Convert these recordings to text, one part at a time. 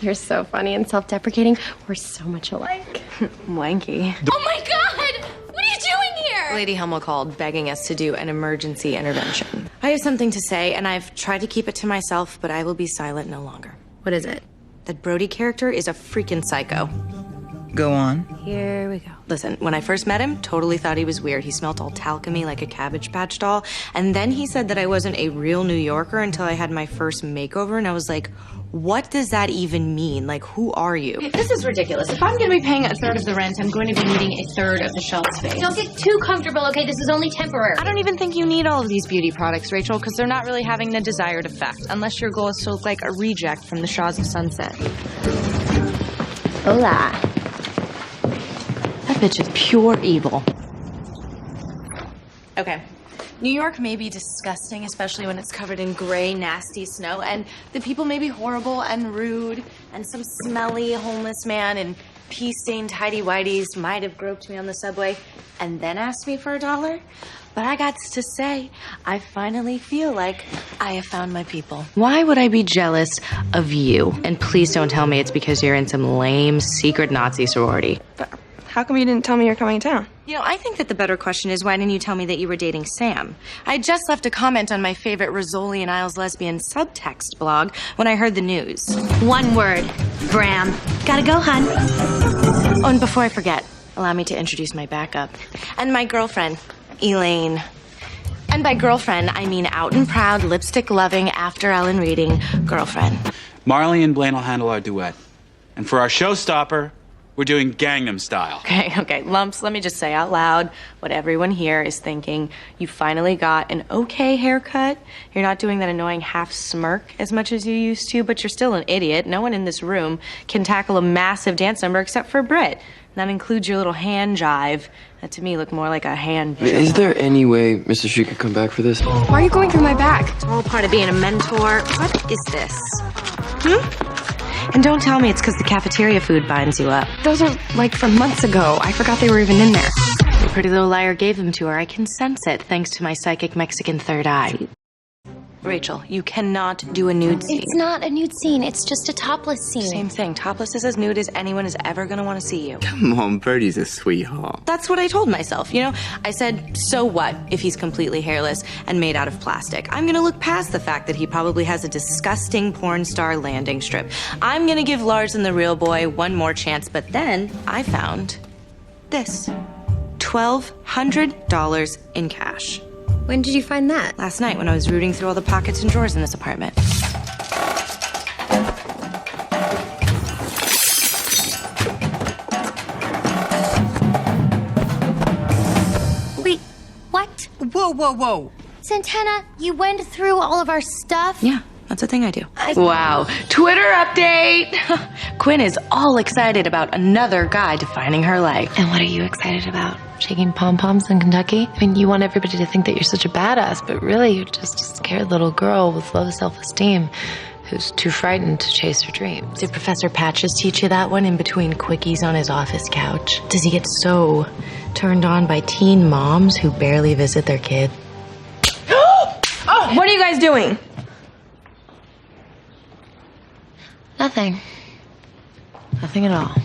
You're so funny and self-deprecating. We're so much alike. Wanky. Oh my God! What are you doing here? Lady Hummel called begging us to do an emergency intervention. I have something to say, and I've tried to keep it to myself, but I will be silent no longer. What is it? That Brody character is a freaking psycho. Go on. Here we go. Listen, when I first met him, totally thought he was weird. He smelled all talcumy like a Cabbage Patch doll. And then he said that I wasn't a real New Yorker until I had my first makeover. And I was like, what does that even mean? Like, who are you? This is ridiculous. If I'm going to be paying a third of the rent, I'm going to be needing a third of the shelf space. Don't get too comfortable, okay? This is only temporary. I don't even think you need all of these beauty products, Rachel, because they're not really having the desired effect, unless your goal is to look like a reject from the Shaws of Sunset. Hola. That bitch is pure evil. Okay. New York may be disgusting, especially when it's covered in gray, nasty snow, and the people may be horrible and rude, and some smelly homeless man in pea-stained tighty-whities might have groped me on the subway and then asked me for $1. But I got to say, I finally feel like I have found my people. Why would I be jealous of you? And please don't tell me it's because you're in some lame secret Nazi sorority. How come you didn't tell me you're coming to town? You know, I think that the better question is, why didn't you tell me that you were dating Sam? I just left a comment on my favorite Rizzoli and Isles lesbian subtext blog when I heard the news. One word. Bram. Gotta go, hun. Oh, and before I forget, allow me to introduce my backup. And my girlfriend, Elaine. And by girlfriend, I mean out and proud, lipstick-loving, after Ellen reading girlfriend. Marley and Blaine will handle our duet. And for our showstopper, we're doing Gangnam Style. Okay, Lumps, let me just say out loud what everyone here is thinking. You finally got an okay haircut. You're not doing that annoying half smirk as much as you used to, but you're still an idiot. No one in this room can tackle a massive dance number except for Britt. And that includes your little hand jive. That to me looked more like a hand jive. Is there any way Mr. She could come back for this? Why are you going through my bag? It's all part of being a mentor. What is this? And don't tell me it's because the cafeteria food binds you up. Those are like from months ago. I forgot they were even in there. The Pretty Little Liar gave them to her. I can sense it thanks to my psychic Mexican third eye. Rachel, you cannot do a nude scene. It's not a nude scene. It's just a topless scene. Same thing. Topless is as nude as anyone is ever going to want to see you. Come on, Brody's a sweetheart. That's what I told myself, you know? I said, so what if he's completely hairless and made out of plastic? I'm going to look past the fact that he probably has a disgusting porn star landing strip. I'm going to give Lars and the real boy one more chance, but then I found this. $1,200 in cash. When did you find that? Last night when I was rooting through all the pockets and drawers in this apartment. Wait, what? Whoa. Santana, you went through all of our stuff? Yeah, that's a thing I do. Wow, Twitter update! Quinn is all excited about another guy defining her life. And what are you excited about? Shaking pom-poms in Kentucky? I mean, you want everybody to think that you're such a badass, but really you're just a scared little girl with low self-esteem who's too frightened to chase her dreams. Did Professor Patches teach you that one in between quickies on his office couch? Does he get so turned on by teen moms who barely visit their kid? Oh, what are you guys doing? Nothing. Nothing at all.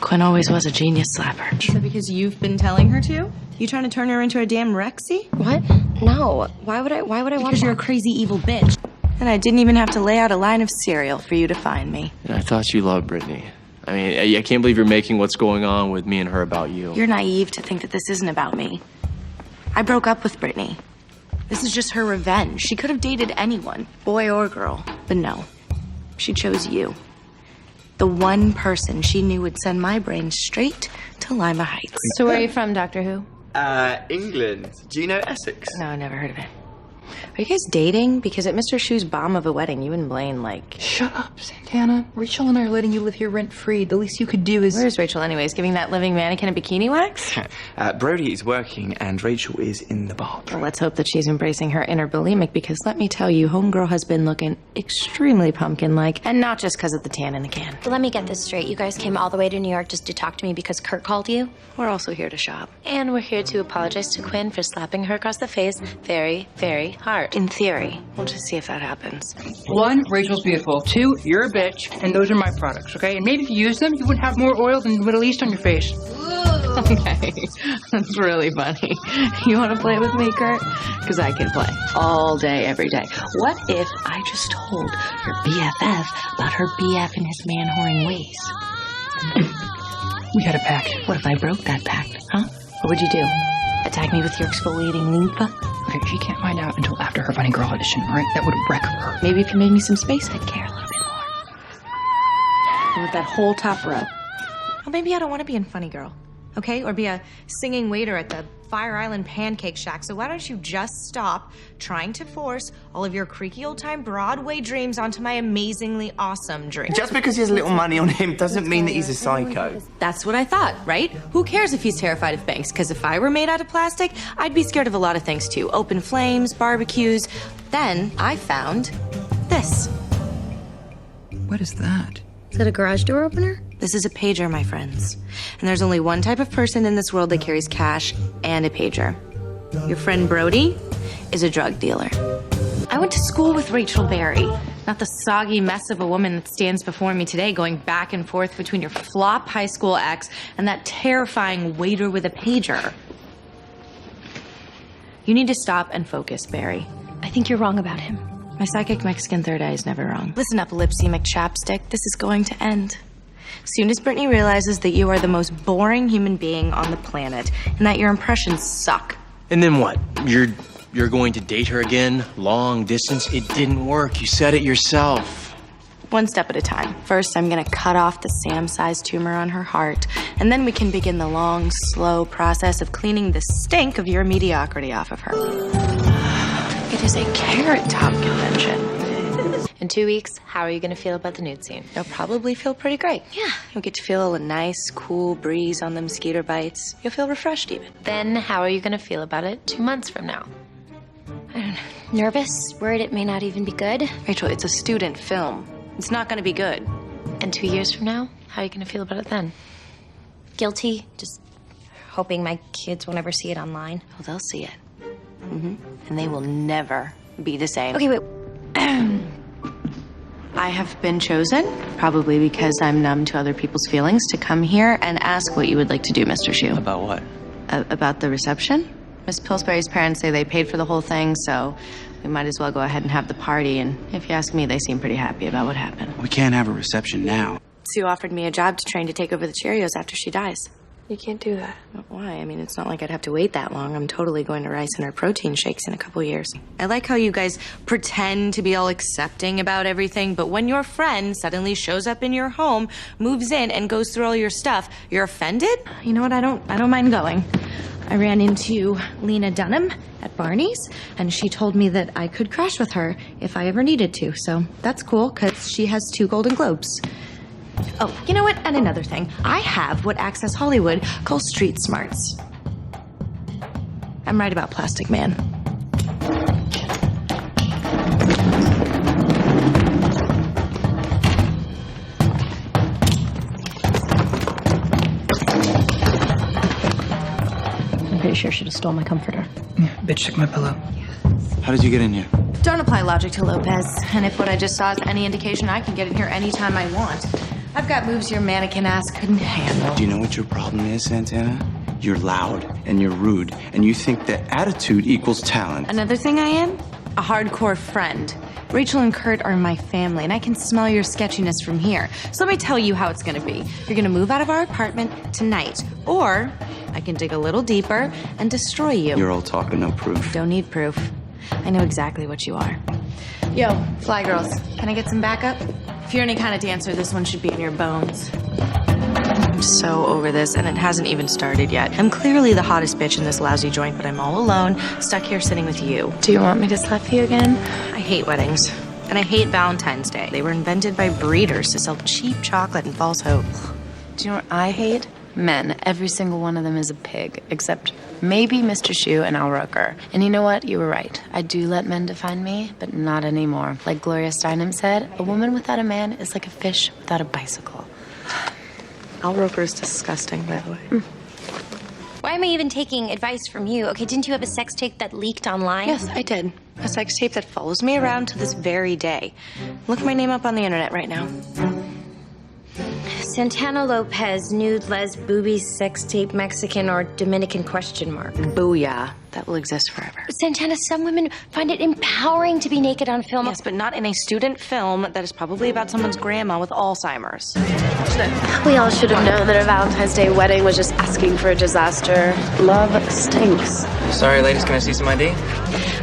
Quinn always was a genius slapper. Is that because you've been telling her to? You trying to turn her into a damn Rexy? What? No. Why would I want Because you're a crazy evil bitch. And I didn't even have to lay out a line of cereal for you to find me. And I thought you loved Brittany. I mean, I can't believe you're making what's going on with me and her about you. You're naive to think that this isn't about me. I broke up with Brittany. This is just her revenge. She could have dated anyone, boy or girl. But no, she chose you. The one person she knew would send my brain straight to Lima Heights. So where are you from, Doctor Who? England. Do you know Essex? No, I never heard of it. Are you guys dating? Because at Mr. Shu's bomb of a wedding, you and Blaine, like... Shut up, Santana. Rachel and I are letting you live here rent-free. The least you could do is... Where's Rachel anyways? Giving that living mannequin a bikini wax? Brody is working and Rachel is in the bathroom. Well, let's hope that she's embracing her inner bulimic, because let me tell you, homegirl has been looking extremely pumpkin-like, and not just because of the tan in the can. Let me get this straight. You guys came all the way to New York just to talk to me because Kurt called you? We're also here to shop. And we're here to apologize to Quinn for slapping her across the face very, very hard. start, in theory. We'll just see if that happens. 1, Rachel's beautiful. 2, you're a bitch, and those are my products, okay? And maybe if you use them, you wouldn't have more oil than the Middle East on your face. Okay, that's really funny. You want to play with me, Kurt? Because I can play all day, every day. What if I just told your BFF about her BF and his man-whoring ways? We had a pact. What if I broke that pact, huh? What would you do? Attack me with your exfoliating loofah? Okay, she can't find out until after her Funny Girl audition, right? That would wreck her. Maybe if you made me some space, I'd care a little bit more. And with that whole top row. Well, maybe I don't want to be in Funny Girl, okay? Or be a singing waiter at the Fire Island Pancake Shack. So why don't you just stop trying to force all of your creaky old-time Broadway dreams onto my amazingly awesome dream? Just because he has little money on him doesn't mean that he's a psycho. That's what I thought, right? Who cares if he's terrified of banks? Because if I were made out of plastic, I'd be scared of a lot of things too. Open flames, barbecues. Then I found this. What is that? Is that a garage door opener? This is a pager, my friends. And there's only one type of person in this world that carries cash and a pager. Your friend Brody is a drug dealer. I went to school with Rachel Berry, not the soggy mess of a woman that stands before me today, going back and forth between your flop high school ex and that terrifying waiter with a pager. You need to stop and focus, Barry. I think you're wrong about him. My psychic Mexican third eye is never wrong. Listen up, Lipsy McChapstick. This is going to end. Soon as Brittany realizes that you are the most boring human being on the planet and that your impressions suck. And then what? You're going to date her again? Long distance? It didn't work. You said it yourself. One step at a time. First, I'm gonna cut off the Sam-sized tumor on her heart, and then we can begin the long, slow process of cleaning the stink of your mediocrity off of her. It is a Carrot Top convention. In 2 weeks, how are you going to feel about the nude scene? You'll probably feel pretty great. Yeah. You'll get to feel a nice, cool breeze on them mosquito bites. You'll feel refreshed even. Then how are you going to feel about it 2 months from now? I don't know. Nervous? Worried it may not even be good? Rachel, it's a student film. It's not gonna be good. And 2 years from now, how are you going to feel about it then? Guilty? Just hoping my kids won't ever see it online? Well, they'll see it. And they will never be the same. Okay, wait. I have been chosen, probably because I'm numb to other people's feelings, to come here and ask what you would like to do, Mr. Shue. About what? About the reception? Miss Pillsbury's parents say they paid for the whole thing, so we might as well go ahead and have the party. And if you ask me, they seem pretty happy about what happened. We can't have a reception now. Sue offered me a job to train to take over the Cheerios after she dies. You can't do that. Why? I mean, it's not like I'd have to wait that long. I'm totally going to rice in her protein shakes in a couple years. I like how you guys pretend to be all accepting about everything, but when your friend suddenly shows up in your home, moves in, and goes through all your stuff, you're offended? You know what? I don't mind going. I ran into Lena Dunham at Barney's, and she told me that I could crash with her if I ever needed to. So that's cool, because she has 2 Golden Globes. Oh, you know what? And another thing. I have what Access Hollywood calls street smarts. I'm right about Plastic Man. I'm pretty sure she just stole my comforter. Yeah, bitch took my pillow. How did you get in here? Don't apply logic to Lopez. And if what I just saw is any indication, I can get in here anytime I want. I've got moves your mannequin ass couldn't handle. Do you know what your problem is, Santana? You're loud and you're rude, and you think that attitude equals talent. Another thing I am? A hardcore friend. Rachel and Kurt are my family, and I can smell your sketchiness from here. So let me tell you how it's gonna be. You're gonna move out of our apartment tonight, or I can dig a little deeper and destroy you. You're all talk and no proof. Don't need proof. I know exactly what you are. Yo, Fly Girls, can I get some backup? If you're any kind of dancer, this one should be in your bones. I'm so over this, and it hasn't even started yet. I'm clearly the hottest bitch in this lousy joint, but I'm all alone, stuck here sitting with you. Do you want me to slap you again? I hate weddings, and I hate Valentine's Day. They were invented by breeders to sell cheap chocolate and false hope. Do you know what I hate? Men. Every single one of them is a pig, except maybe Mr. Shue and Al Roker. And you know what? You were right. I do let men define me, but not anymore. Like Gloria Steinem said, a woman without a man is like a fish without a bicycle. Al Roker is disgusting, by the way. Why am I even taking advice from you? Okay, didn't you have a sex tape that leaked online? Yes, I did. A sex tape that follows me around to this very day. Look my name up on the internet right now. Santana Lopez, nude, les, boobies, sex tape, Mexican or Dominican question mark. Booyah. That will exist forever. Santana, some women find it empowering to be naked on film. Yes, but not in a student film that is probably about someone's grandma with Alzheimer's. We all should have known that a Valentine's Day wedding was just asking for a disaster. Love stinks. Sorry, ladies, can I see some ID?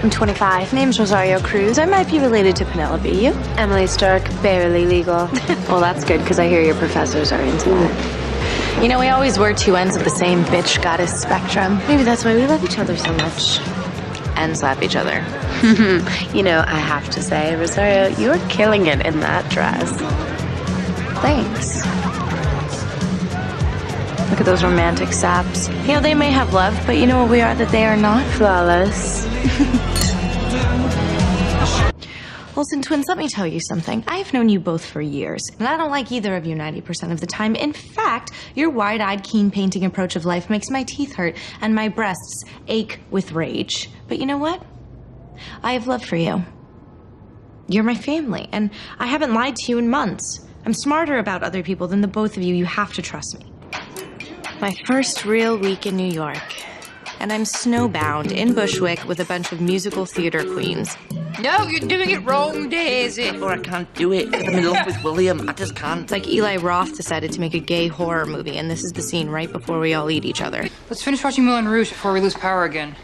I'm 25. Name's Rosario Cruz. I might be related to Penelope. You? Emily Stark, barely legal. Well, that's good, because I hear your professors are into that. You know, we always were two ends of the same bitch goddess spectrum. Maybe that's why we love each other so much. And slap each other. You know, I have to say, Rosario, you're killing it in that dress. Thanks. Look at those romantic saps. You know, they may have love, but you know what we are that they are not? Flawless. Olsen twins, let me tell you something. I've known you both for years, and I don't like either of you 90% of the time. In fact, your wide-eyed, keen-painting approach of life makes my teeth hurt and my breasts ache with rage. But you know what? I have love for you. You're my family, and I haven't lied to you in months. I'm smarter about other people than the both of you. You have to trust me. My first real week in New York, and I'm snowbound in Bushwick with a bunch of musical theater queens. No, you're doing it wrong, Daisy. Oh, I can't do it. I'm in love with William. I just can't. It's like Eli Roth decided to make a gay horror movie, and this is the scene right before we all eat each other. Let's finish watching Moulin Rouge before we lose power again.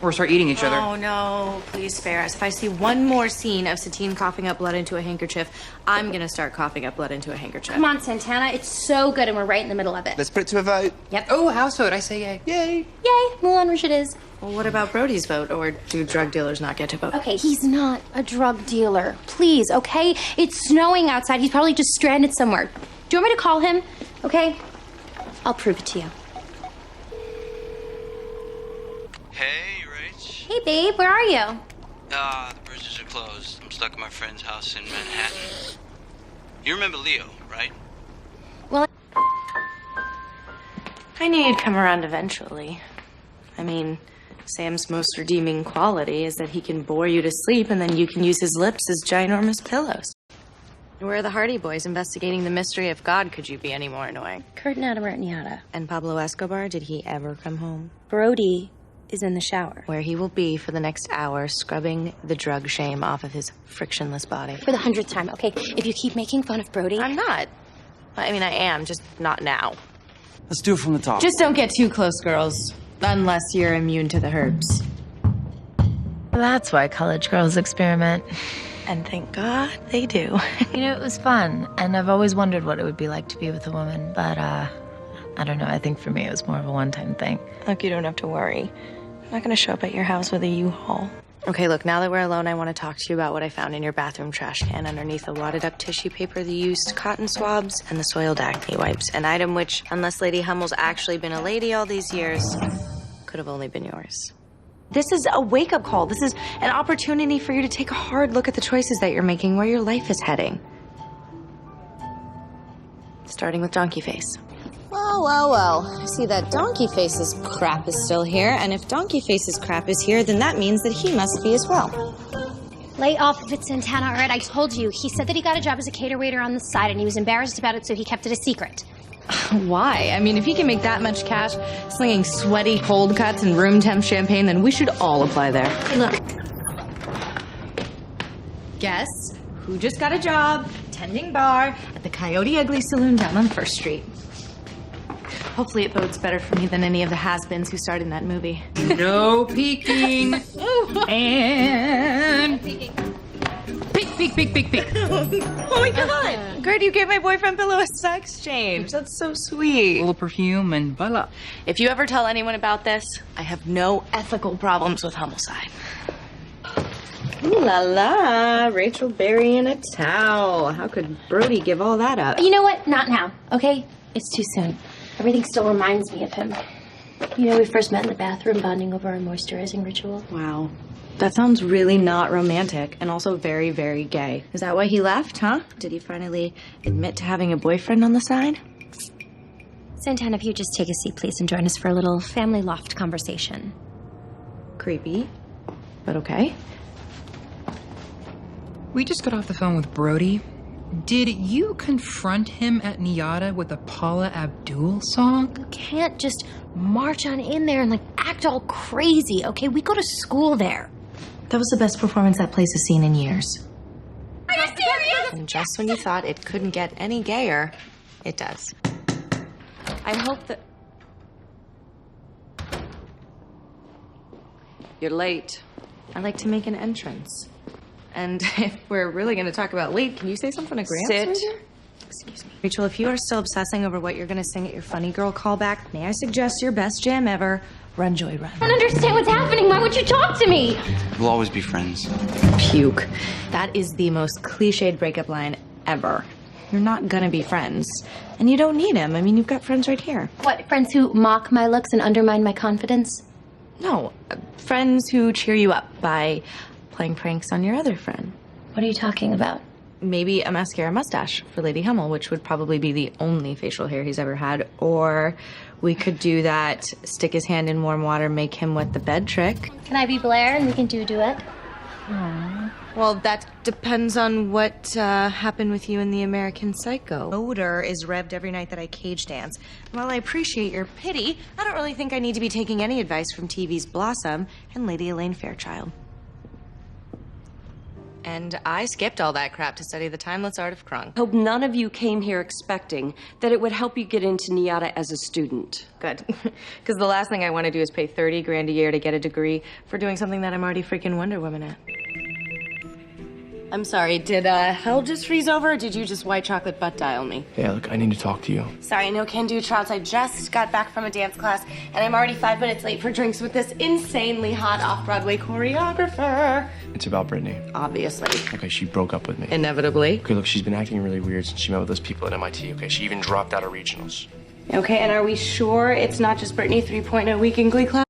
Or start eating each other. Oh, no. Please spare us. If I see one more scene of Satine coughing up blood into a handkerchief, I'm gonna start coughing up blood into a handkerchief. Come on, Santana. It's so good, and we're right in the middle of it. Let's put it to a vote. Yep. Oh, house vote. I say yay. Yay. Yay, Moulin Rouge it is. Well, what about Brody's vote? Or do drug dealers not get to vote? Okay, he's not a drug dealer. Please, okay? It's snowing outside. He's probably just stranded somewhere. Do you want me to call him? Okay? I'll prove it to you. Hey, Rach. Hey, babe, where are you? The bridges are closed. I'm stuck at my friend's house in Manhattan. You remember Leo, right? Well, I knew you'd come around eventually. I mean, Sam's most redeeming quality is that he can bore you to sleep and then you can use his lips as ginormous pillows. Where are the Hardy Boys investigating the mystery if God could you be any more annoying? Kurt and Adam are at Niata. And Pablo Escobar, did he ever come home? Brody is in the shower. Where he will be for the next hour, scrubbing the drug shame off of his frictionless body. For the 100th time, okay? If you keep making fun of Brody... I'm not. I mean, I am, just not now. Let's do it from the top. Just don't get too close, girls. Unless you're immune to the herbs. That's why college girls experiment. And thank God they do. You know, it was fun, and I've always wondered what it would be like to be with a woman, but, I don't know, I think for me it was more of a one-time thing. Look, you don't have to worry. I'm not gonna show up at your house with a U-Haul. Okay, look, now that we're alone, I want to talk to you about what I found in your bathroom trash can underneath the wadded up tissue paper, the used cotton swabs, and the soiled acne wipes. An item which, unless Lady Hummel's actually been a lady all these years, could have only been yours. This is a wake-up call. This is an opportunity for you to take a hard look at the choices that you're making, where your life is heading. Starting with Donkey Face. Well. I see that Donkey Face's crap is still here, and if Donkey Face's crap is here, then that means that he must be as well. Lay off of it, Santana. All right, I told you. He said that he got a job as a cater waiter on the side, and he was embarrassed about it, so he kept it a secret. Why? I mean, if he can make that much cash slinging sweaty cold cuts and room temp champagne, then we should all apply there. Hey, look. Guess who just got a job tending bar at the Coyote Ugly Saloon down on First Street? Hopefully it bodes better for me than any of the has-beens who starred in that movie. No peeking. And... Peek. Oh my God! Gert, you gave my boyfriend Pillow a sex change. That's so sweet. A little perfume and voila. If you ever tell anyone about this, I have no ethical problems with homicide. Ooh la la, Rachel Berry in a towel. How could Brody give all that up? You know what? Not now, okay? It's too soon. Everything still reminds me of him. You know, we first met in the bathroom bonding over our moisturizing ritual. Wow. That sounds really not romantic and also very, very gay. Is that why he left, huh? Did he finally admit to having a boyfriend on the side? Santana, if you just take a seat, please, and join us for a little family loft conversation. Creepy, but okay. We just got off the phone with Brody. Did you confront him at Niata with a Paula Abdul song? You can't just march on in there and like act all crazy, okay? We go to school there. That was the best performance that place has seen in years. Are you serious? And just when you thought it couldn't get any gayer, it does. I hope that... You're late. I like to make an entrance. And if we're really going to talk about late, can you say something to Gramps? Sit. Right here? Excuse me. Rachel, if you are still obsessing over what you're going to sing at your funny girl callback, may I suggest your best jam ever, Run Joy Run. I don't understand what's happening. Why would you talk to me? We'll always be friends. Puke. That is the most cliched breakup line ever. You're not going to be friends. And you don't need him. I mean, you've got friends right here. What, friends who mock my looks and undermine my confidence? No, friends who cheer you up by playing pranks on your other friend. What are you talking about? Maybe a mascara mustache for Lady Hummel, which would probably be the only facial hair he's ever had. Or we could do that stick his hand in warm water, make him wet the bed trick. Can I be Blair and we can do a duet? Well, that depends on what happened with you in the American Psycho. Motor is revved every night that I cage dance. While I appreciate your pity, I don't really think I need to be taking any advice from TV's Blossom and Lady Elaine Fairchild. And I skipped all that crap to study the timeless art of crunk. Hope none of you came here expecting that it would help you get into NIATA as a student. Good. Because the last thing I want to do is pay 30 grand a year to get a degree for doing something that I'm already freaking Wonder Woman at. I'm sorry, did hell just freeze over, or did you just white chocolate butt dial me? Yeah, look, I need to talk to you. Sorry, no can-do, Charles. I just got back from a dance class, and I'm already 5 minutes late for drinks with this insanely hot off-Broadway choreographer. It's about Brittany. Obviously. Okay, she broke up with me. Inevitably. Okay, look, she's been acting really weird since she met with those people at MIT, okay? She even dropped out of regionals. Okay, and are we sure it's not just Brittany 3.0 week in Glee class?